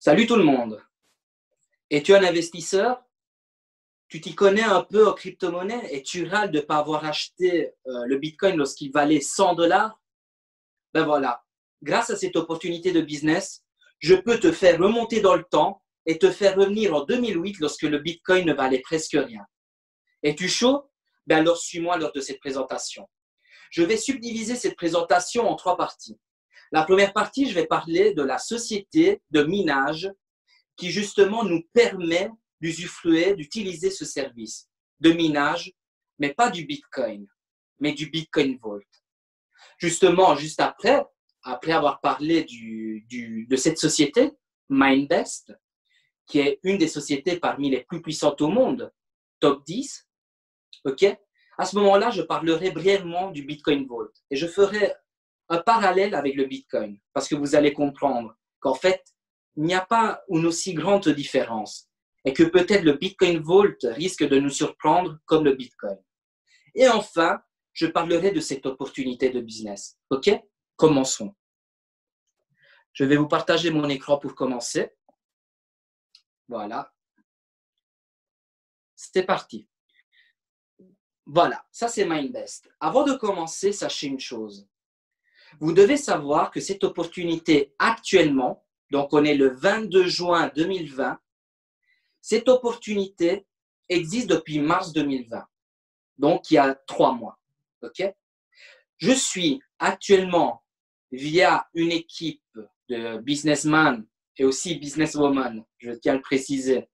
Salut tout le monde. Es-tu un investisseur? Tu t'y connais un peu en crypto-monnaie et tu râles de ne pas avoir acheté le Bitcoin lorsqu'il valait 100 dollars? Ben voilà, grâce à cette opportunité de business, je peux te faire remonter dans le temps et te faire revenir en 2008 lorsque le Bitcoin ne valait presque rien. Es-tu chaud? Ben alors suis-moi lors de cette présentation. Je vais subdiviser cette présentation en 3 parties. La première partie, je vais parler de la société de minage qui justement nous permet d'usufruer, d'utiliser ce service de minage, mais pas du Bitcoin, mais du Bitcoin Vault. Justement, juste après avoir parlé de cette société, Mindbest, qui est une des sociétés parmi les plus puissantes au monde, top 10, ok? À ce moment-là, je parlerai brièvement du Bitcoin Vault et je ferai un parallèle avec le Bitcoin parce que vous allez comprendre qu'en fait, il n'y a pas une aussi grande différence et que peut-être le Bitcoin Vault risque de nous surprendre comme le Bitcoin. Et enfin, je parlerai de cette opportunité de business. OK? Commençons. Je vais vous partager mon écran pour commencer. Voilà. C'est parti. Voilà, ça c'est Mindbest. Avant de commencer, sachez une chose. Vous devez savoir que cette opportunité actuellement, donc on est le 22 juin 2020, cette opportunité existe depuis mars 2020, donc il y a 3 mois. Okay? Je suis actuellement, via une équipe de businessmen et aussi businesswomen, je tiens à le préciser,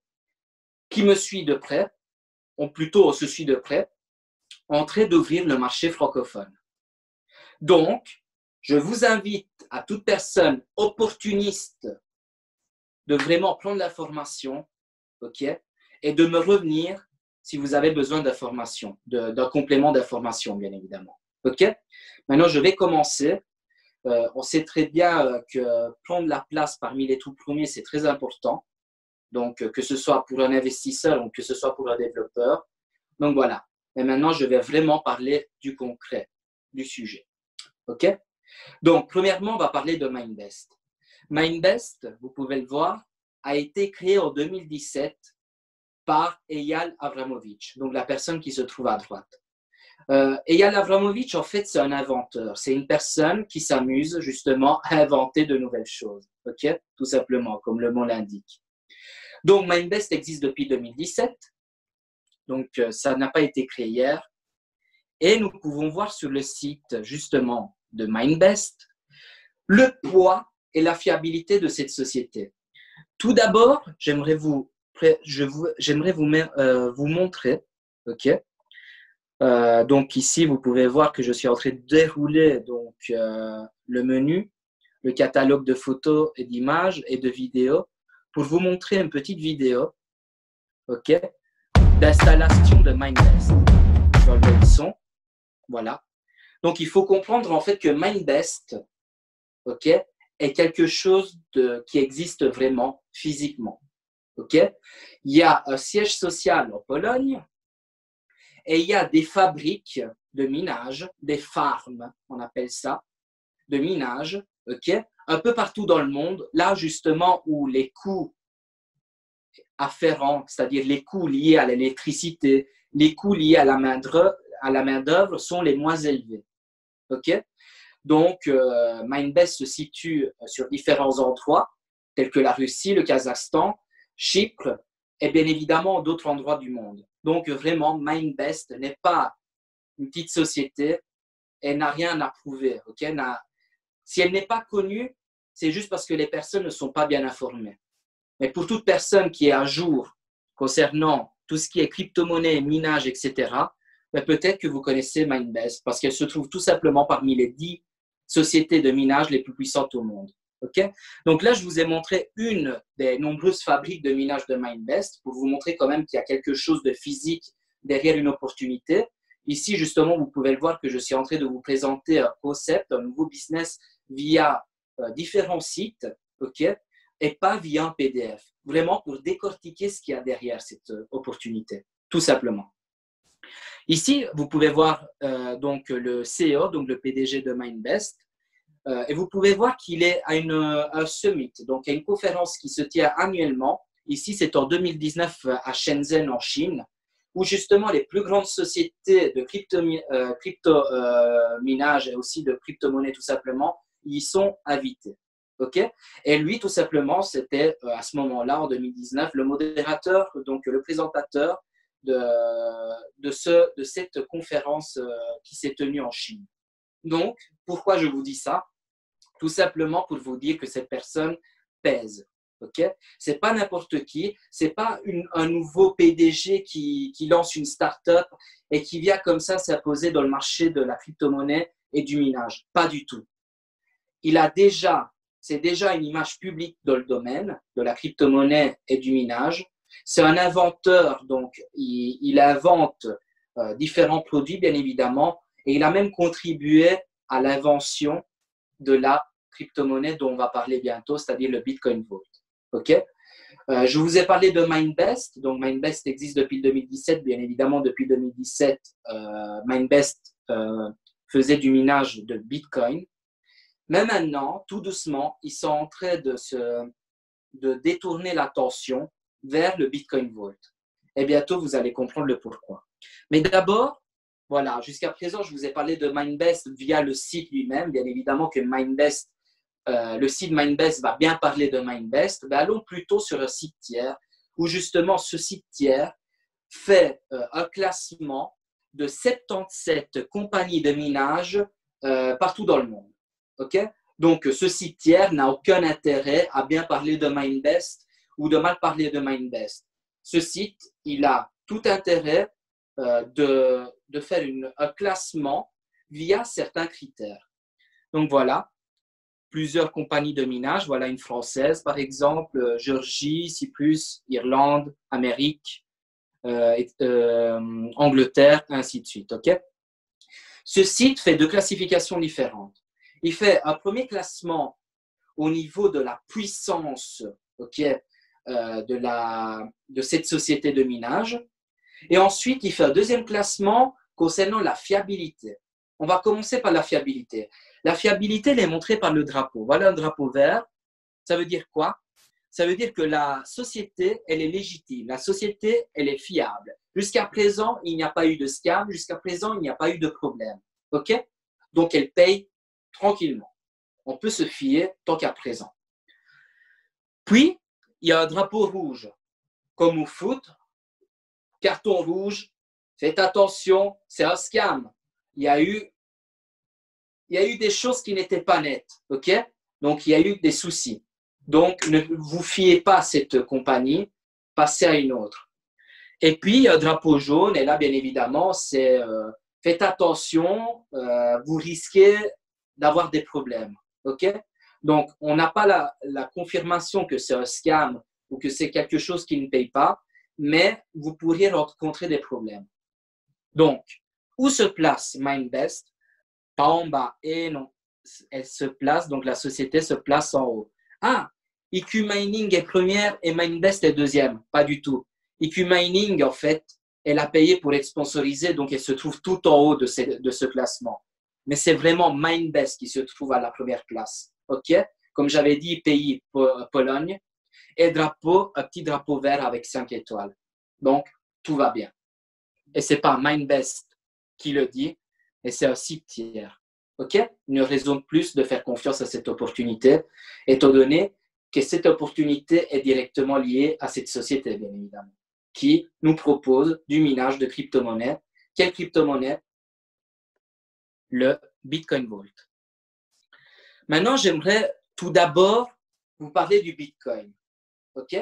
qui me suit de près, ou plutôt on se suit de près, en train d'ouvrir le marché francophone. Donc, je vous invite à toute personne opportuniste de vraiment prendre l'information, ok, et de me revenir si vous avez besoin d'informations, d'un complément d'information, bien évidemment. Ok? Maintenant, je vais commencer. On sait très bien que prendre la place parmi les tout premiers, c'est très important. Donc, que ce soit pour un investisseur ou que ce soit pour un développeur. Donc, voilà. Et maintenant, je vais vraiment parler du concret, du sujet. OK? Donc, premièrement, on va parler de Mindbest. Mindbest, vous pouvez le voir, a été créé en 2017 par Eyal Avramovich, donc la personne qui se trouve à droite. Eyal Avramovich, en fait, c'est un inventeur. C'est une personne qui s'amuse justement à inventer de nouvelles choses. OK? Tout simplement, comme le mot l'indique. Donc, Mindbest existe depuis 2017. Donc, ça n'a pas été créé hier. Et nous pouvons voir sur le site, justement, de Mindbest, le poids et la fiabilité de cette société. Tout d'abord, j'aimerais vous montrer, ok. Donc ici, vous pouvez voir que je suis en train de dérouler donc, le menu, le catalogue de photos et d'images et de vidéos pour vous montrer une petite vidéo, ok, d'installation de Mindbest. Je vais enlever le son, voilà. Donc il faut comprendre en fait que Mindbest, ok, est quelque chose qui existe vraiment physiquement. Okay? Il y a un siège social en Pologne et il y a des fabriques de minage, des farms, on appelle ça, de minage, okay? Un peu partout dans le monde, là justement où les coûts afférents, c'est-à-dire les coûts liés à l'électricité, les coûts liés à la main-d'œuvre sont les moins élevés. Okay? Donc, Mindbest se situe sur différents endroits, tels que la Russie, le Kazakhstan, Chypre et bien évidemment d'autres endroits du monde. Donc, vraiment, Mindbest n'est pas une petite société et n'a rien à prouver. Okay? Si elle n'est pas connue, c'est juste parce que les personnes ne sont pas bien informées. Mais pour toute personne qui est à jour concernant tout ce qui est crypto-monnaie, minage, etc., peut-être que vous connaissez Mindbest parce qu'elle se trouve tout simplement parmi les 10 sociétés de minage les plus puissantes au monde. Okay? Donc là, je vous ai montré une des nombreuses fabriques de minage de Mindbest pour vous montrer quand même qu'il y a quelque chose de physique derrière une opportunité. Ici, justement, vous pouvez le voir que je suis en train de vous présenter un concept, un nouveau business via différents sites, okay? Et pas via un PDF. Vraiment pour décortiquer ce qu'il y a derrière cette opportunité, tout simplement. Ici, vous pouvez voir donc le CEO, donc le PDG de Mindbest, Et vous pouvez voir qu'il est à un summit, donc à une conférence qui se tient annuellement. Ici, c'est en 2019 à Shenzhen, en Chine, où justement les plus grandes sociétés de crypto-minage et aussi de crypto-monnaie tout simplement, y sont invités. Okay. Et lui, tout simplement, c'était à ce moment-là, en 2019, le modérateur, donc le présentateur de cette conférence qui s'est tenue en Chine. Donc, pourquoi je vous dis ça? Tout simplement pour vous dire que cette personne pèse. Okay, c'est pas n'importe qui, c'est pas un nouveau PDG qui lance une start-up et qui vient comme ça s'imposer dans le marché de la crypto-monnaie et du minage. Pas du tout. C'est déjà une image publique dans le domaine de la crypto-monnaie et du minage. C'est un inventeur, donc il invente différents produits, bien évidemment, et il a même contribué à l'invention de la crypto-monnaie dont on va parler bientôt, c'est-à-dire le Bitcoin Vault. Okay. Je vous ai parlé de Mindbest. Donc, Mindbest existe depuis 2017. Bien évidemment, depuis 2017, Mindbest faisait du minage de Bitcoin. Mais maintenant, tout doucement, ils sont en train de détourner l'attention vers le Bitcoin Vault. Et bientôt, vous allez comprendre le pourquoi. Mais d'abord, voilà, jusqu'à présent, je vous ai parlé de Mindbest via le site lui-même. Bien évidemment que Mindbest, le site Mindbest va bien parler de Mindbest. Mais allons plutôt sur un site tiers où justement ce site tiers fait un classement de 77 compagnies de minage partout dans le monde. Okay? Donc, ce site tiers n'a aucun intérêt à bien parler de Mindbest ou de mal parler de Mindbest. Ce site, il a tout intérêt de faire un classement via certains critères. Donc, voilà, plusieurs compagnies de minage. Voilà une française, par exemple, Géorgie, Cyprus, Irlande, Amérique, Angleterre, ainsi de suite. Okay? Ce site fait deux classifications différentes. Il fait un premier classement au niveau de la puissance de cette société de minage. Et ensuite, il fait un deuxième classement concernant la fiabilité. On va commencer par la fiabilité. La fiabilité, elle est montrée par le drapeau. Voilà un drapeau vert. Ça veut dire quoi? Ça veut dire que la société, elle est légitime. La société, elle est fiable. Jusqu'à présent, il n'y a pas eu de scam. Jusqu'à présent, il n'y a pas eu de problème. OK? Donc, elle paye tranquillement. On peut se fier tant qu'à présent. Puis, il y a un drapeau rouge. Comme au foot, carton rouge, faites attention, c'est un scam. Il y a eu des choses qui n'étaient pas nettes. OK? Donc, il y a eu des soucis. Donc, ne vous fiez pas à cette compagnie, passez à une autre. Et puis, il y a un drapeau jaune, et là, bien évidemment, c'est faites attention, vous risquez d'avoir des problèmes. OK? Donc, on n'a pas la confirmation que c'est un scam ou que c'est quelque chose qui ne paye pas, mais vous pourriez rencontrer des problèmes. Donc, où se place Mindbest? Pas en bas. Et non, elle se place, donc la société se place en haut. Ah, EQ Mining est première et Mindbest est deuxième. Pas du tout. EQ Mining, en fait, elle a payé pour être sponsorisée, donc elle se trouve tout en haut de ce classement. Mais c'est vraiment Mindbest qui se trouve à la première place. OK? Comme j'avais dit, pays Pologne. Et drapeau, un petit drapeau vert avec 5 étoiles. Donc, tout va bien. Et ce n'est pas Mindbest qui le dit, et c'est un site tiers. OK? Une raison de plus de faire confiance à cette opportunité, étant donné que cette opportunité est directement liée à cette société, bien évidemment, qui nous propose du minage de crypto-monnaie. Quelle crypto-monnaie? Le Bitcoin Vault. Maintenant, j'aimerais tout d'abord vous parler du Bitcoin. OK?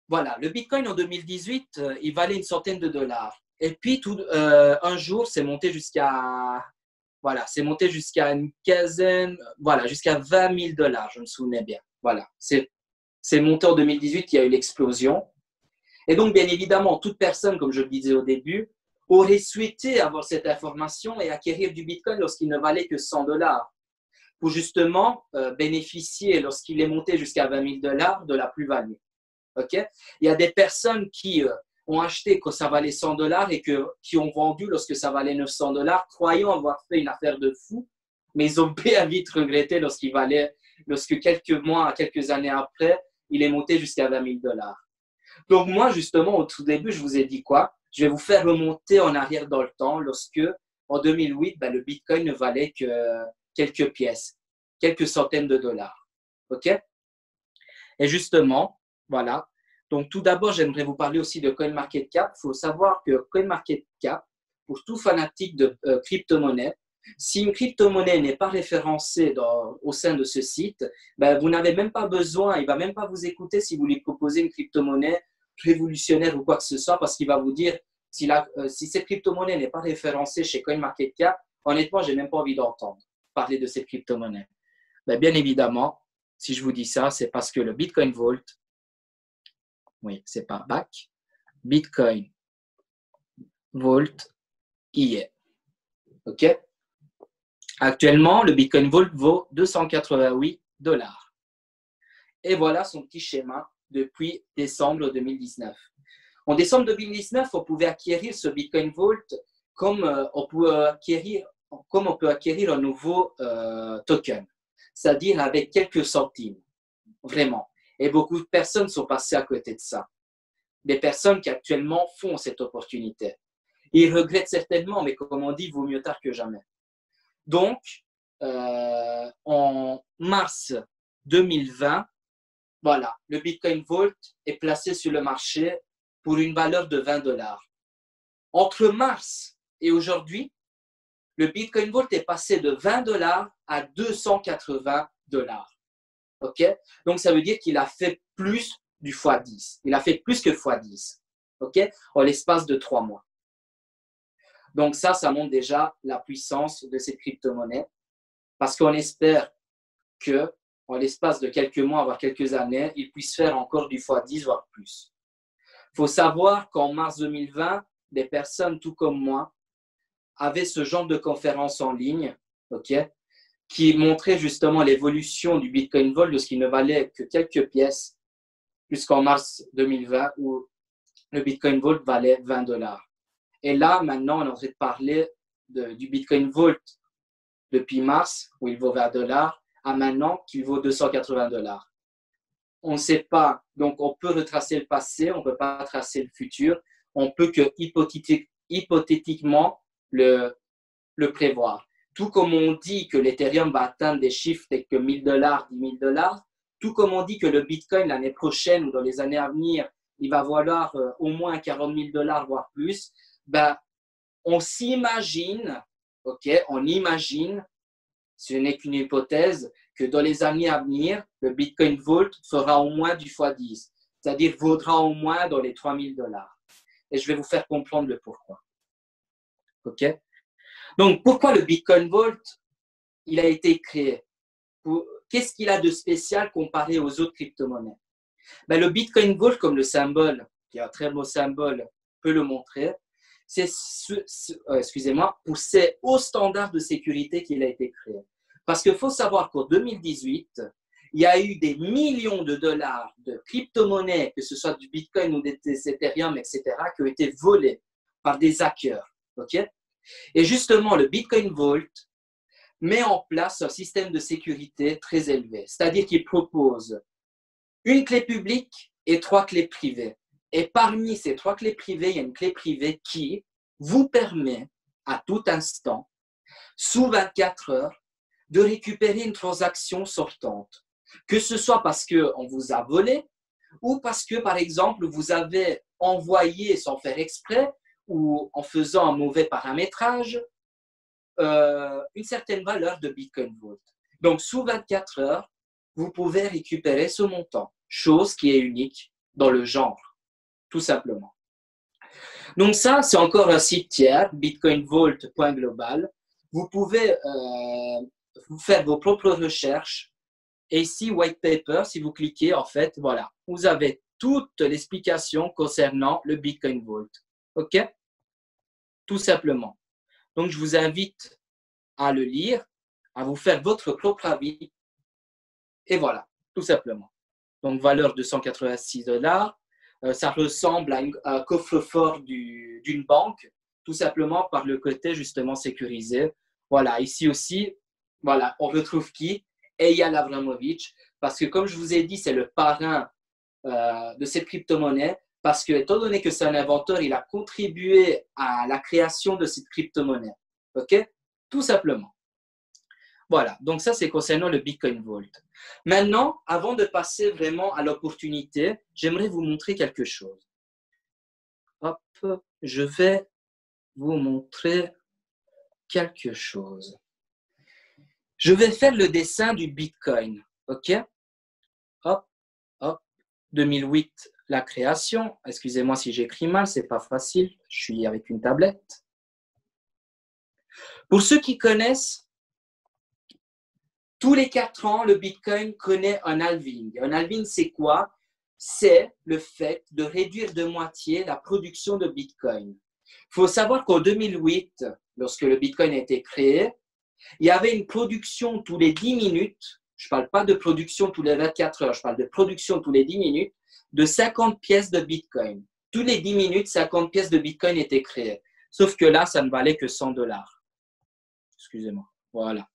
Voilà, le Bitcoin en 2018, il valait une centaine de dollars. Et puis, un jour, c'est monté jusqu'à une quinzaine, voilà, jusqu'à 20 000 dollars, je me souvenais bien. Voilà, c'est monté en 2018, il y a eu l'explosion. Et donc, bien évidemment, toute personne, comme je le disais au début, aurait souhaité avoir cette information et acquérir du Bitcoin lorsqu'il ne valait que 100 dollars, pour justement bénéficier, lorsqu'il est monté jusqu'à 20 000 dollars, de la plus-value. Okay? Il y a des personnes qui ont acheté quand ça valait 100 dollars et qui ont vendu lorsque ça valait 900 dollars, croyant avoir fait une affaire de fou, mais ils ont bien vite regretté lorsque quelques mois, quelques années après, il est monté jusqu'à 20 000 $. Donc moi, justement, au tout début, je vous ai dit quoi? Je vais vous faire remonter en arrière dans le temps lorsque, en 2008, ben, le Bitcoin ne valait que quelques pièces, quelques centaines de dollars. OK? Et justement, voilà. Donc tout d'abord, j'aimerais vous parler aussi de CoinMarketCap. Il faut savoir que CoinMarketCap, pour tout fanatique de crypto-monnaie, si une crypto-monnaie n'est pas référencée au sein de ce site, ben, vous n'avez même pas besoin, il ne va même pas vous écouter si vous lui proposez une crypto-monnaie révolutionnaire ou quoi que ce soit, parce qu'il va vous dire, si cette crypto-monnaie n'est pas référencée chez CoinMarketCap, honnêtement, je n'ai même pas envie d'entendre parler de cette crypto-monnaie. Ben, bien évidemment, si je vous dis ça, c'est parce que le Bitcoin Vault, oui, c'est pas BAC, Bitcoin Vault y est. OK? Actuellement, le Bitcoin Vault vaut 288 $. Et voilà son petit schéma depuis décembre 2019. En décembre 2019, on pouvait acquérir ce Bitcoin Vault comme on peut acquérir un nouveau token, c'est-à-dire avec quelques centimes, vraiment. Et beaucoup de personnes sont passées à côté de ça. Des personnes qui actuellement font cette opportunité. Ils regrettent certainement, mais comme on dit, vaut mieux tard que jamais. Donc, en mars 2020, voilà, le Bitcoin Vault est placé sur le marché pour une valeur de 20 $. Entre mars et aujourd'hui, le Bitcoin Vault est passé de 20 $ à 280 $. OK? Donc, ça veut dire qu'il a fait plus du x10. Il a fait plus que x10. OK? En l'espace de 3 mois. Donc, ça montre déjà la puissance de cette crypto-monnaie parce qu'on espère que en l'espace de quelques mois, voire quelques années, il puisse faire encore du x10, voire plus. Il faut savoir qu'en mars 2020, des personnes tout comme moi avaient ce genre de conférence en ligne, OK, qui montrait justement l'évolution du Bitcoin Vault lorsqu'il ne valait que quelques pièces jusqu'en mars 2020 où le Bitcoin Vault valait 20 $. Et là, maintenant, on est en train de parler du Bitcoin Vault depuis mars où il vaut 20 $, à maintenant qu'il vaut 280 $. On ne sait pas, donc on peut retracer le passé, on ne peut pas tracer le futur, on peut que hypothétiquement le prévoir. Tout comme on dit que l'Ethereum va atteindre des chiffres tels que 1000 $, 10 000 $, tout comme on dit que le Bitcoin l'année prochaine ou dans les années à venir, il va valoir au moins 40 000 $, voire plus, ben, on s'imagine, OK, on imagine, ce n'est qu'une hypothèse, que dans les années à venir, le Bitcoin Vault fera au moins du x10, c'est-à-dire vaudra au moins dans les 3 000 $. Et je vais vous faire comprendre le pourquoi. OK? Donc, pourquoi le Bitcoin Vault, il a été créé? Qu'est-ce qu'il a de spécial comparé aux autres crypto-monnaies? Ben, le Bitcoin Vault, comme le symbole, qui est un très beau symbole, peut le montrer, c'est pour ces hauts standards de sécurité qu'il a été créé. Parce qu'il faut savoir qu'en 2018, il y a eu des millions de dollars de crypto-monnaies, que ce soit du Bitcoin ou des Ethereum, etc., qui ont été volés par des hackers. OK? Et justement, le Bitcoin Vault met en place un système de sécurité très élevé. C'est-à-dire qu'il propose une clé publique et 3 clés privées. Et parmi ces 3 clés privées, il y a une clé privée qui vous permet à tout instant, sous 24 heures, de récupérer une transaction sortante. Que ce soit parce qu'on vous a volé ou parce que, par exemple, vous avez envoyé sans faire exprès ou en faisant un mauvais paramétrage une certaine valeur de Bitcoin Vault. Donc, sous 24 heures, vous pouvez récupérer ce montant, chose qui est unique dans le genre, tout simplement. Donc ça, c'est encore un site tiers, bitcoinvault.global. Vous pouvez faire vos propres recherches. Et ici, white paper, si vous cliquez, en fait, voilà, vous avez toute l'explication concernant le Bitcoin Vault. OK? Tout simplement. Donc, je vous invite à le lire, à vous faire votre propre avis. Et voilà, tout simplement. Donc, valeur de 186 $. Ça ressemble à un coffre-fort d'une banque, tout simplement par le côté justement sécurisé. Voilà, ici aussi, Voilà, on retrouve qui? Eyal Abramovich, parce que comme je vous ai dit, c'est le parrain de cette crypto-monnaie, parce que, étant donné que c'est un inventeur, il a contribué à la création de cette crypto-monnaie. OK? Tout simplement. Voilà, donc ça, c'est concernant le Bitcoin Vault. Maintenant, avant de passer vraiment à l'opportunité, j'aimerais vous montrer quelque chose. Hop, je vais vous montrer quelque chose. Je vais faire le dessin du Bitcoin. OK? Hop, hop. 2008, la création. Excusez-moi si j'écris mal, c'est pas facile. Je suis avec une tablette. Pour ceux qui connaissent, tous les 4 ans, le Bitcoin connaît un halving. Un halving, c'est quoi? C'est le fait de réduire de moitié la production de Bitcoin. Il faut savoir qu'en 2008, lorsque le Bitcoin a été créé, il y avait une production tous les 10 minutes. Je ne parle pas de production tous les 24 heures, je parle de production tous les 10 minutes de 50 pièces de Bitcoin. Tous les 10 minutes, 50 pièces de Bitcoin étaient créées. Sauf que là, ça ne valait que 100 $. Excusez-moi. Voilà.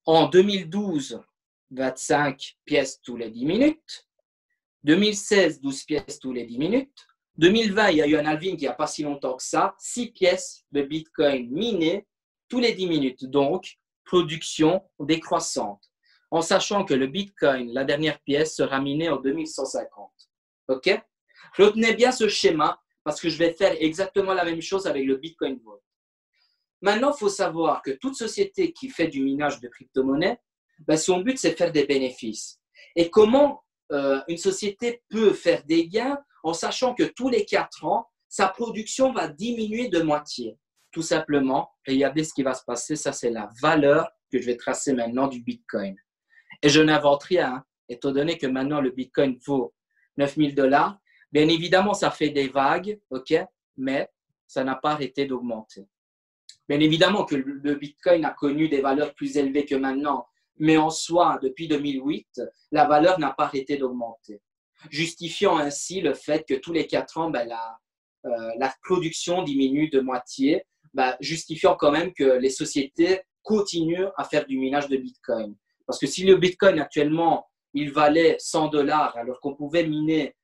En 2012, 25 pièces tous les 10 minutes. 2016, 12 pièces tous les 10 minutes. 2020, il y a eu un halving il n'y a pas si longtemps que ça. 6 pièces de Bitcoin minées tous les 10 minutes. Donc, production décroissante. En sachant que le Bitcoin, la dernière pièce, sera minée en 2150. OK? Retenez bien ce schéma parce que je vais faire exactement la même chose avec le Bitcoin Vault. Maintenant, il faut savoir que toute société qui fait du minage de crypto-monnaie, ben, son but, c'est de faire des bénéfices. Et comment une société peut faire des gains en sachant que tous les 4 ans, sa production va diminuer de moitié? Tout simplement, regardez ce qui va se passer, ça c'est la valeur que je vais tracer maintenant du Bitcoin. Et je n'invente rien, étant donné que maintenant le Bitcoin vaut 9 000 $. Bien évidemment, ça fait des vagues, ok, mais ça n'a pas arrêté d'augmenter. Bien évidemment que le Bitcoin a connu des valeurs plus élevées que maintenant, mais en soi, depuis 2008, la valeur n'a pas arrêté d'augmenter, justifiant ainsi le fait que tous les 4 ans, ben, la production diminue de moitié, ben, justifiant quand même que les sociétés continuent à faire du minage de Bitcoin. Parce que si le Bitcoin actuellement, il valait 100 $, alors qu'on pouvait miner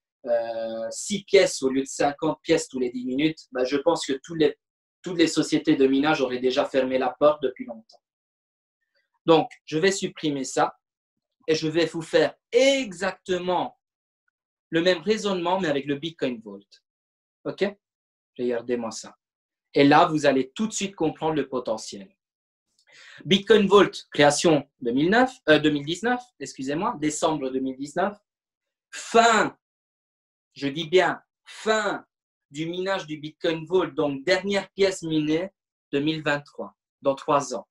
6 pièces au lieu de 50 pièces tous les 10 minutes, ben, je pense que toutes les sociétés de minage auraient déjà fermé la porte depuis longtemps. Donc, je vais supprimer ça et je vais vous faire exactement le même raisonnement, mais avec le Bitcoin Vault. OK? Regardez-moi ça. Et là, vous allez tout de suite comprendre le potentiel. Bitcoin Vault, création 2019, excusez-moi, décembre 2019. Fin, je dis bien, fin du minage du Bitcoin Vault, donc dernière pièce minée 2023, dans 3 ans.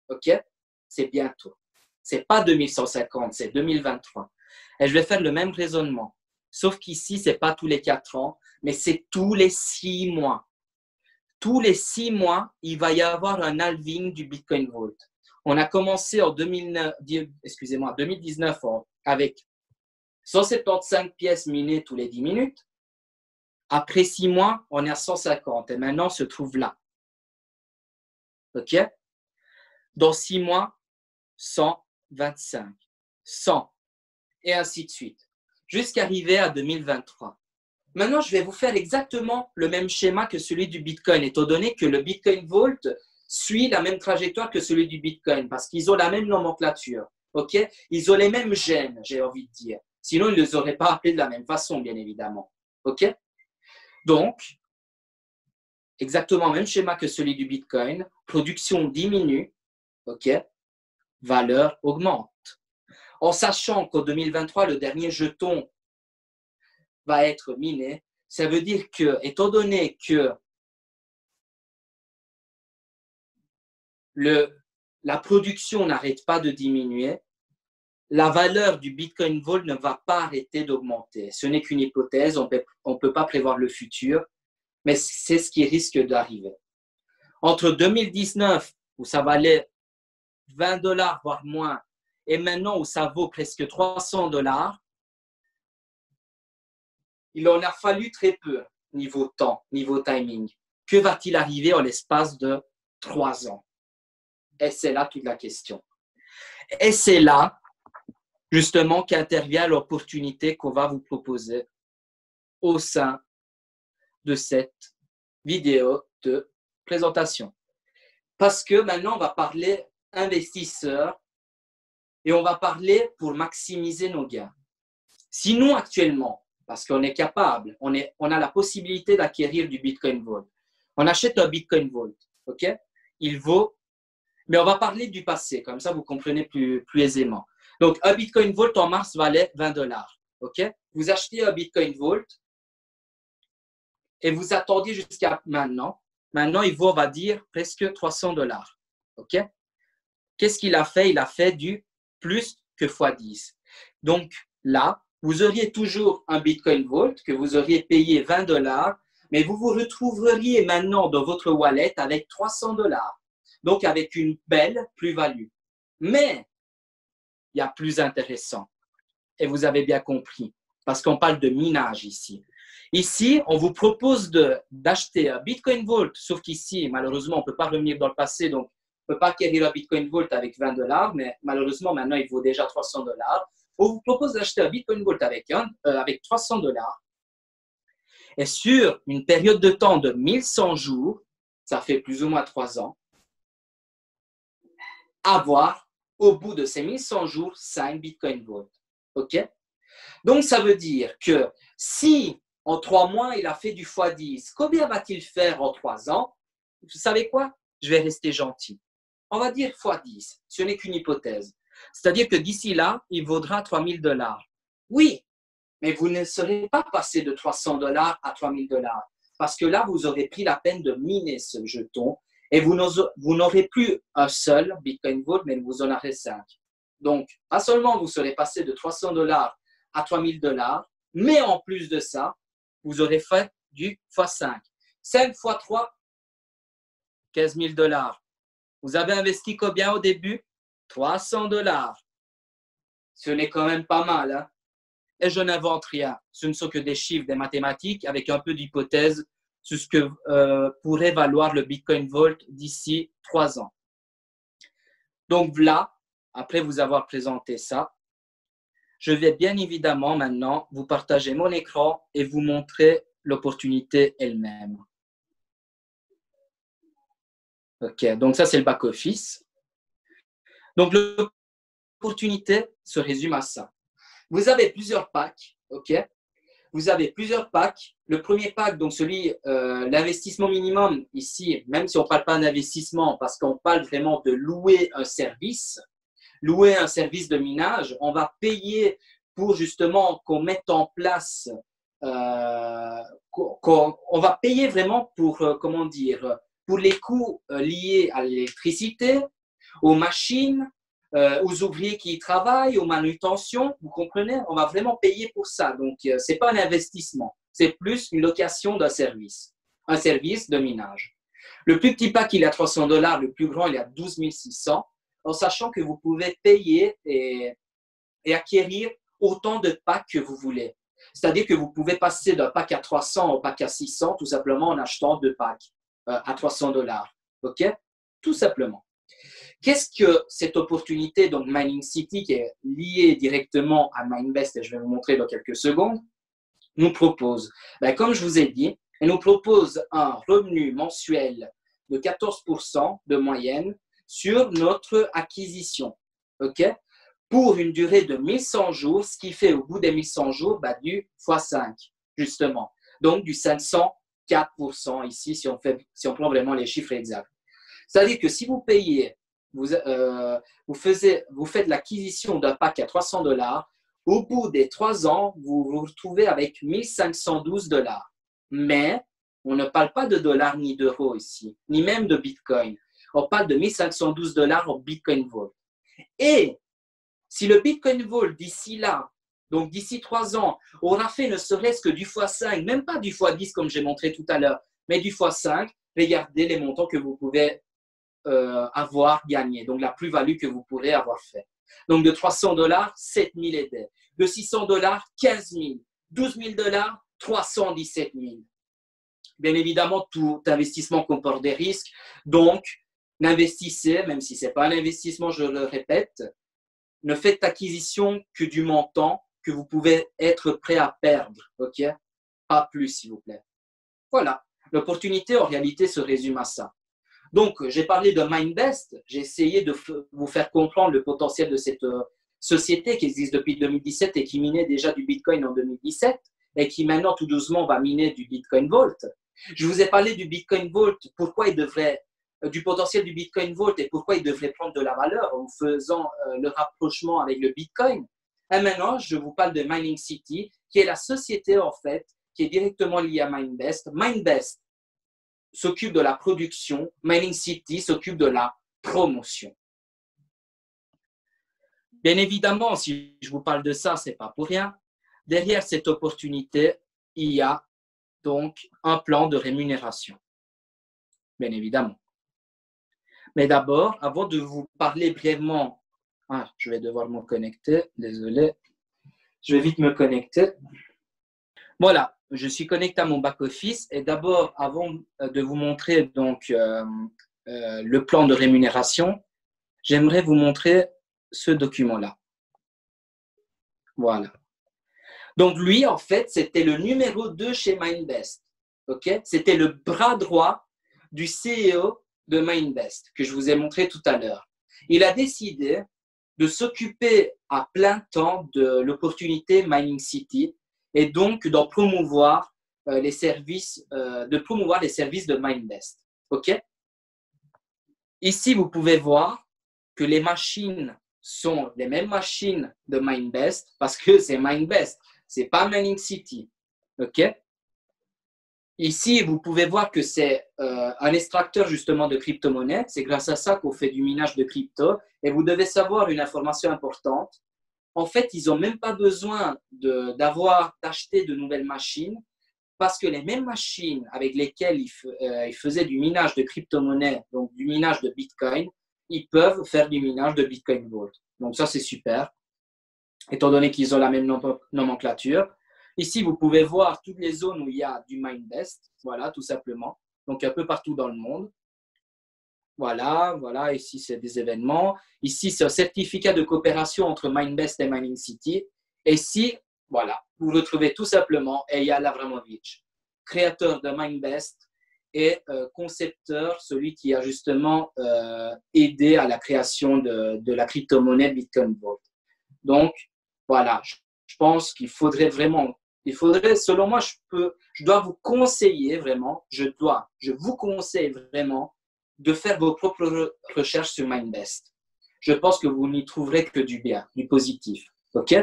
OK? C'est bientôt. C'est pas 2150, c'est 2023. Et je vais faire le même raisonnement. Sauf qu'ici, c'est pas tous les 4 ans, mais c'est tous les 6 mois. Tous les 6 mois, il va y avoir un halving du Bitcoin Vault. On a commencé en 2019 avec 175 pièces minées tous les 10 minutes. Après 6 mois, on est à 150 et maintenant on se trouve là. OK? Dans 6 mois, 125, 100 et ainsi de suite, jusqu'à arriver à 2023. Maintenant, je vais vous faire exactement le même schéma que celui du Bitcoin, étant donné que le Bitcoin Vault suit la même trajectoire que celui du Bitcoin, parce qu'ils ont la même nomenclature. OK? Ils ont les mêmes gènes, j'ai envie de dire. Sinon, ils ne les auraient pas appelés de la même façon, bien évidemment. OK? Donc, exactement le même schéma que celui du Bitcoin. Production diminue. OK? Valeur augmente. En sachant qu'en 2023, le dernier jeton va être miné, ça veut dire que, étant donné que la production n'arrête pas de diminuer, la valeur du Bitcoin Vault ne va pas arrêter d'augmenter. Ce n'est qu'une hypothèse, on ne peut pas prévoir le futur, mais c'est ce qui risque d'arriver. Entre 2019, où ça valait 20 $, voire moins, et maintenant où ça vaut presque 300 $, il en a fallu très peu niveau temps, niveau timing. Que va-t-il arriver en l'espace de 3 ans? Et c'est là toute la question. Et c'est là, justement, qu'intervient l'opportunité qu'on va vous proposer au sein de cette vidéo de présentation. Parce que maintenant, on va parler investisseurs et on va parler pour maximiser nos gains. Si nous, actuellement, parce qu'on est capable, on a la possibilité d'acquérir du Bitcoin Vault. On achète un Bitcoin Vault, ok? Il vaut, mais on va parler du passé, comme ça vous comprenez plus aisément. Donc, un Bitcoin Vault en mars valait 20 $, ok? Vous achetez un Bitcoin Vault et vous attendiez jusqu'à maintenant. Maintenant, il vaut, on va dire, presque 300 $, ok? Qu'est-ce qu'il a fait? Il a fait du plus que x10. Donc, là, vous auriez toujours un Bitcoin Vault que vous auriez payé 20 $, mais vous vous retrouveriez maintenant dans votre wallet avec 300 $. Donc, avec une belle plus-value. Mais, il y a plus intéressant. Et vous avez bien compris, parce qu'on parle de minage ici. Ici, on vous propose d'acheter un Bitcoin Vault, sauf qu'ici, malheureusement, on ne peut pas revenir dans le passé, donc on ne peut pas acquérir un Bitcoin Vault avec 20 $, mais malheureusement, maintenant, il vaut déjà 300 $. On vous propose d'acheter un Bitcoin Vault avec 300 $. Et sur une période de temps de 1100 jours, ça fait plus ou moins 3 ans, avoir, au bout de ces 1100 jours, 5 Bitcoin Vault. OK? Donc, ça veut dire que si en 3 mois, il a fait du x10, combien va-t-il faire en 3 ans? Vous savez quoi? Je vais rester gentil. On va dire x10. Ce n'est qu'une hypothèse. C'est-à-dire que d'ici là, il vaudra 3000 $. Oui, mais vous ne serez pas passé de 300 $ à 3000 $. Parce que là, vous aurez pris la peine de miner ce jeton et vous n'aurez plus un seul Bitcoin Vault, mais vous en aurez 5. Donc, pas seulement vous serez passé de 300 $ à 3000 $, mais en plus de ça, vous aurez fait du x5. 5 x 3, 15 000 $. Vous avez investi combien au début? 300 $. Ce n'est quand même pas mal, hein? Et je n'invente rien. Ce ne sont que des chiffres, des mathématiques, avec un peu d'hypothèse sur ce que pourrait valoir le Bitcoin Vault d'ici 3 ans. Donc là, après vous avoir présenté ça, je vais bien évidemment maintenant vous partager mon écran et vous montrer l'opportunité elle-même. OK, donc ça c'est le back-office. Donc l'opportunité se résume à ça. Vous avez plusieurs packs, OK? Vous avez plusieurs packs. Le premier pack, donc celui, l'investissement minimum ici, même si on ne parle pas d'investissement, parce qu'on parle vraiment de louer un service de minage, on va payer pour justement qu'on mette en place, on va payer vraiment pour, comment dire, pour les coûts liés à l'électricité, aux machines, aux ouvriers qui y travaillent, aux manutentions, vous comprenez? On va vraiment payer pour ça. Donc, ce n'est pas un investissement, c'est plus une location d'un service, un service de minage. Le plus petit pack, il est à 300 $, le plus grand, il est à 12 600, en sachant que vous pouvez payer et acquérir autant de packs que vous voulez. C'est-à-dire que vous pouvez passer d'un pack à 300 au pack à 600, tout simplement en achetant 2 packs à 300 $. OK? Tout simplement. Qu'est-ce que cette opportunité, donc Mining City, qui est liée directement à Mindvest, et je vais vous montrer dans quelques secondes, nous propose? Ben, comme je vous ai dit, elle nous propose un revenu mensuel de 14% de moyenne sur notre acquisition, OK? Pour une durée de 1100 jours, ce qui fait au bout des 1100 jours du x5, justement. Donc, du 504% ici, si on prend vraiment les chiffres exacts. C'est-à-dire que si vous payez, vous faites l'acquisition d'un pack à 300 $, au bout des 3 ans, vous vous retrouvez avec 1512 $. Mais on ne parle pas de dollars ni d'euros ici, ni même de Bitcoin. On parle de 1512 $ au Bitcoin Vault. Et si le Bitcoin Vault d'ici là, donc d'ici 3 ans, aura fait ne serait-ce que du x5, même pas du x10 comme j'ai montré tout à l'heure, mais du x5, regardez les montants que vous pouvez avoir gagné, donc la plus-value que vous pourrez avoir fait. Donc de 300 $, 7 000 et des. De 600 $, 15 000. 12 000 $, 317 000. Bien évidemment, tout investissement comporte des risques, donc n'investissez, même si ce n'est pas un investissement, je le répète, ne faites acquisition que du montant que vous pouvez être prêt à perdre, ok? Pas plus, s'il vous plaît. Voilà, l'opportunité en réalité se résume à ça. Donc, j'ai parlé de MindBest, j'ai essayé de vous faire comprendre le potentiel de cette société qui existe depuis 2017 et qui minait déjà du Bitcoin en 2017 et qui maintenant tout doucement va miner du Bitcoin Vault. Je vous ai parlé du Bitcoin Vault, pourquoi il devrait, du potentiel du Bitcoin Vault et pourquoi il devrait prendre de la valeur en faisant le rapprochement avec le Bitcoin. Et maintenant, je vous parle de Mining City, qui est la société en fait qui est directement liée à MindBest. MindBest s'occupe de la production, Mining City s'occupe de la promotion. Bien évidemment, si je vous parle de ça, ce n'est pas pour rien. Derrière cette opportunité, il y a donc un plan de rémunération, bien évidemment. Mais d'abord, avant de vous parler brièvement, je vais devoir me connecter, désolé, je vais vite me connecter. Voilà, je suis connecté à mon back-office et d'abord, avant de vous montrer donc le plan de rémunération, j'aimerais vous montrer ce document-là. Voilà. Donc lui, en fait, c'était le numéro 2 chez MindBest. Okay? C'était le bras droit du CEO de MindBest que je vous ai montré tout à l'heure. Il a décidé de s'occuper à plein temps de l'opportunité Mining City et donc d'en promouvoir les services, de MindBest. OK? Ici, vous pouvez voir que les machines sont les mêmes machines de MindBest parce que c'est MindBest, c'est pas Mining City. OK? Ici, vous pouvez voir que c'est un extracteur justement de crypto-monnaie. C'est grâce à ça qu'on fait du minage de crypto. Et vous devez savoir une information importante. En fait, ils n'ont même pas besoin d'acheter de nouvelles machines parce que les mêmes machines avec lesquelles ils faisaient du minage de crypto-monnaie, donc du minage de Bitcoin, ils peuvent faire du minage de Bitcoin Vault. Donc ça, c'est super, étant donné qu'ils ont la même nomenclature. Ici, vous pouvez voir toutes les zones où il y a du MindBest, voilà, tout simplement. Donc, un peu partout dans le monde. Voilà, voilà, ici, c'est des événements. Ici, c'est un certificat de coopération entre MindBest et Mining City. Et ici, voilà, vous retrouvez tout simplement Eyal Avramovic, créateur de MindBest et concepteur, celui qui a justement aidé à la création de la crypto-monnaie Bitcoin Vault. Donc, voilà, je pense qu'il faudrait vraiment, selon moi, je dois vous conseiller vraiment, je vous conseille vraiment de faire vos propres recherches sur MindBest. Je pense que vous n'y trouverez que du bien, du positif. OK?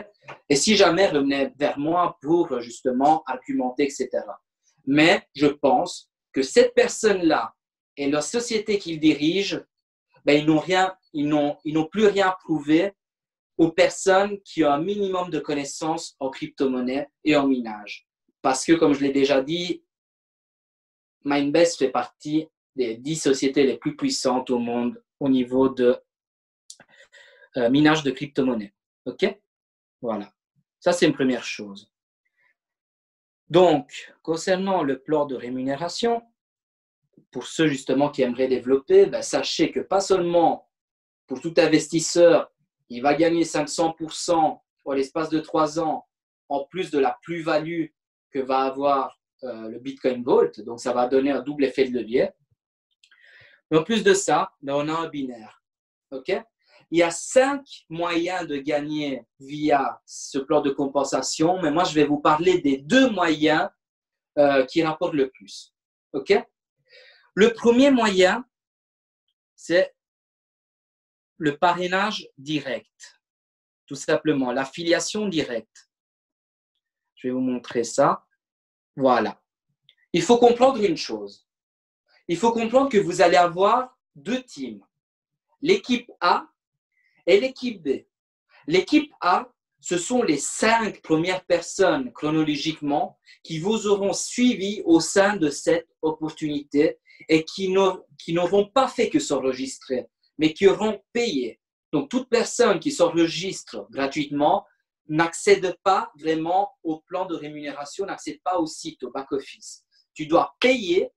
Et si jamais, revenez vers moi pour justement argumenter, etc. Mais je pense que cette personne-là et la société qu'il dirige, ben, ils n'ont plus rien prouvé aux personnes qui ont un minimum de connaissances en crypto-monnaie et en minage. Parce que, comme je l'ai déjà dit, MindBest fait partie des 10 sociétés les plus puissantes au monde au niveau de minage de crypto-monnaie. OK? Voilà. Ça, c'est une première chose. Donc, concernant le plan de rémunération, pour ceux justement qui aimeraient développer, ben, sachez que pas seulement pour tout investisseur, il va gagner 500% en l'espace de 3 ans, en plus de la plus-value que va avoir le Bitcoin Vault. Donc, ça va donner un double effet de levier. Mais en plus de ça, ben, on a un binaire. OK? Il y a 5 moyens de gagner via ce plan de compensation, mais moi, je vais vous parler des 2 moyens qui rapportent le plus. OK? Le premier moyen, c'est le parrainage direct, tout simplement, l'affiliation directe. Je vais vous montrer ça. Voilà. Il faut comprendre une chose. Il faut comprendre que vous allez avoir 2 teams, l'équipe A et l'équipe B. L'équipe A, ce sont les 5 premières personnes chronologiquement qui vous auront suivi au sein de cette opportunité et qui n'auront pas fait que s'enregistrer, mais qui auront payé. Donc, toute personne qui s'enregistre gratuitement n'accède pas vraiment au plan de rémunération, n'accède pas au site, au back-office. Tu dois payer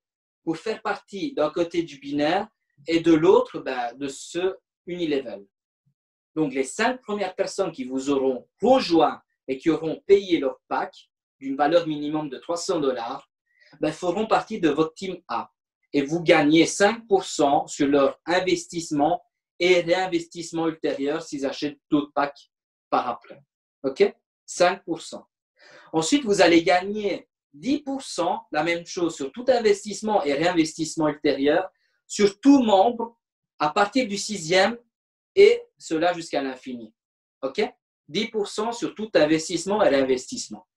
pour faire partie d'un côté du binaire et de l'autre, de ce Unilevel. Donc, les 5 premières personnes qui vous auront rejoint et qui auront payé leur pack d'une valeur minimum de $300, feront partie de votre team A. Et vous gagnez 5% sur leur investissement et réinvestissement ultérieur s'ils achètent d'autres packs par après. OK? 5%. Ensuite, vous allez gagner 10%, la même chose sur tout investissement et réinvestissement ultérieur, sur tout membre à partir du 6e et cela jusqu'à l'infini. OK? 10% sur tout investissement et réinvestissement.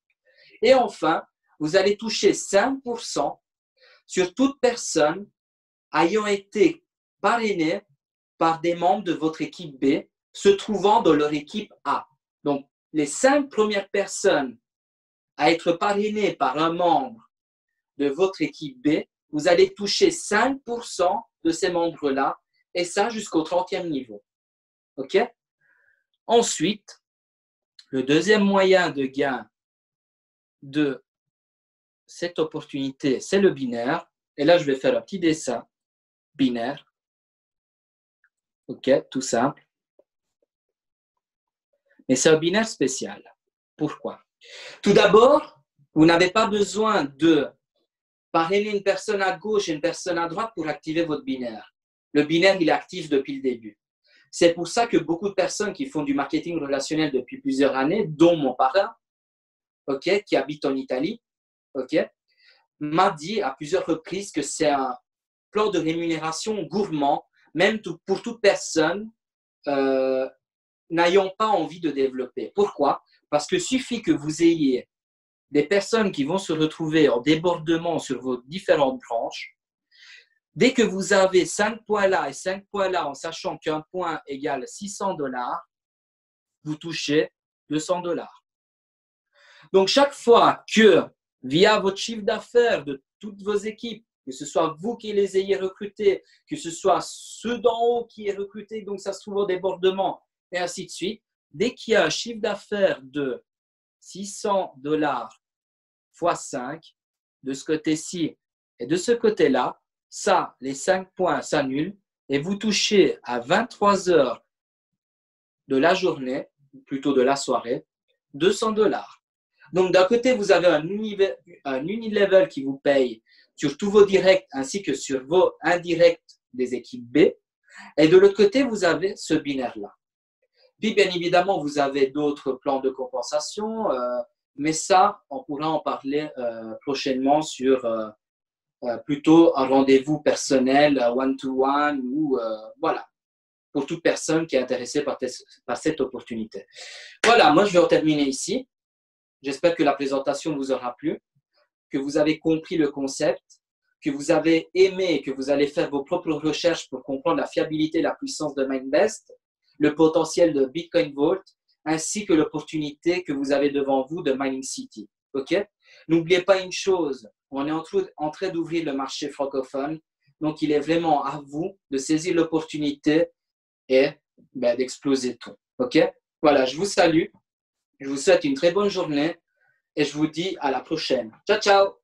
Et enfin, vous allez toucher 5% sur toute personne ayant été parrainée par des membres de votre équipe B se trouvant dans leur équipe A. Donc, les 5 premières personnes à être parrainées par un membre de votre équipe B, vous allez toucher 5% de ces membres-là, et ça jusqu'au 30e niveau. OK? Ensuite, le deuxième moyen de gain de cette opportunité, c'est le binaire. Et là, je vais faire un petit dessin binaire. OK, tout simple. Mais c'est un binaire spécial. Pourquoi? Tout d'abord, vous n'avez pas besoin de parrainer une personne à gauche et une personne à droite pour activer votre binaire. Le binaire, il est actif depuis le début. C'est pour ça que beaucoup de personnes qui font du marketing relationnel depuis plusieurs années, dont mon parrain, OK, qui habite en Italie, OK, m'a dit à plusieurs reprises que c'est un plan de rémunération gourmand, même pour toute personne n'ayant pas envie de développer. Pourquoi? Parce qu'il suffit que vous ayez des personnes qui vont se retrouver en débordement sur vos différentes branches. Dès que vous avez 5 points là et 5 points là, en sachant qu'un point égale $600, vous touchez $200. Donc, chaque fois que, via votre chiffre d'affaires de toutes vos équipes, que ce soit vous qui les ayez recrutés, que ce soit ceux d'en haut qui aient recruté, donc ça se trouve au débordement, et ainsi de suite, dès qu'il y a un chiffre d'affaires de $600 fois 5, de ce côté-ci et de ce côté-là, ça, les 5 points s'annulent et vous touchez à 23 heures de la journée, plutôt de la soirée, $200. Donc, d'un côté, vous avez un Unilevel qui vous paye sur tous vos directs ainsi que sur vos indirects des équipes B. Et de l'autre côté, vous avez ce binaire-là. Puis, bien évidemment, vous avez d'autres plans de compensation, mais ça, on pourra en parler prochainement sur plutôt un rendez-vous personnel, one-to-one, ou voilà, pour toute personne qui est intéressée par cette opportunité. Voilà, moi, je vais en terminer ici. J'espère que la présentation vous aura plu, que vous avez compris le concept, que vous avez aimé et que vous allez faire vos propres recherches pour comprendre la fiabilité et la puissance de Mindbest, le potentiel de Bitcoin Vault, ainsi que l'opportunité que vous avez devant vous de Mining City. OK? N'oubliez pas une chose, on est en train d'ouvrir le marché francophone, donc il est vraiment à vous de saisir l'opportunité et d'exploser tout. OK? Voilà, je vous salue. Je vous souhaite une très bonne journée et je vous dis à la prochaine. Ciao, ciao!